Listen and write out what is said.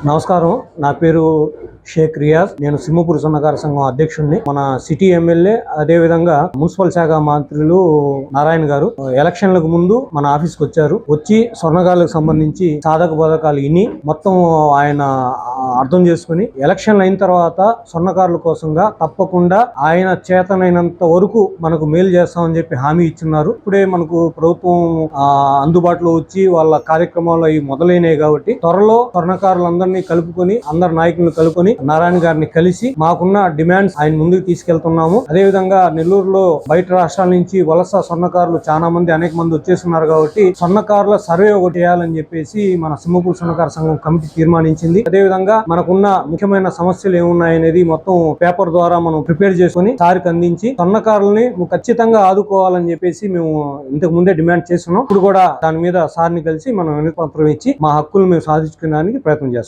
నమస్కారం. నా పేరు షేక్ రియాజ్. నేను సింహపూర్ స్వర్ణకార సంఘం అధ్యక్షుడిని. మన సిటీ ఎమ్మెల్యే అదే విధంగా మున్సిపల్ శాఖ మంత్రులు నారాయణ గారు ఎలక్షన్లకు ముందు మన ఆఫీస్కి వచ్చారు. వచ్చి స్వర్ణకారులకు సంబంధించి సాధక బాధకాలు ఇని మొత్తం ఆయన అర్థం చేసుకుని ఎలక్షన్లు అయిన తర్వాత స్వర్ణకారుల కోసంగా తప్పకుండా ఆయన చేతనైనంత వరకు మనకు మేలు చేస్తామని చెప్పి హామీ ఇచ్చున్నారు. ఇప్పుడే మనకు ప్రభుత్వం అందుబాటులో వచ్చి వాళ్ళ కార్యక్రమాలు అవి మొదలైనవి కాబట్టి త్వరలో స్వర్ణకారులందరినీ కలుపుకొని అందరి నాయకులను కలుపుకొని నారాయణ గారిని కలిసి మాకున్న డిమాండ్స్ ఆయన ముందుకు తీసుకెళ్తున్నాము. అదే విధంగా నెల్లూరులో బయట రాష్ట్రాల నుంచి వలస స్వర్ణకారులు చాలా మంది అనేక మంది వచ్చేస్తున్నారు కాబట్టి స్వర్ణకారుల సర్వే ఒకటి చేయాలని చెప్పేసి మన సింహపూర్ స్వర్ణకార సంఘం కమిటీ తీర్మానించింది. అదే విధంగా మనకున్న ముఖ్యమైన సమస్యలు ఏమున్నాయనేది మొత్తం పేపర్ ద్వారా మనం ప్రిపేర్ చేసుకుని సార్కి అందించి స్వర్ణకారుల్ని ఖచ్చితంగా ఆదుకోవాలని చెప్పేసి మేము ఇంతకు ముందే డిమాండ్ చేస్తున్నాం. ఇప్పుడు కూడా దాని మీద సార్ని కలిసి మనం వినతి పత్రం ఇచ్చి మా హక్కులు మేము సాధించుకోవడానికి ప్రయత్నం చేస్తాం.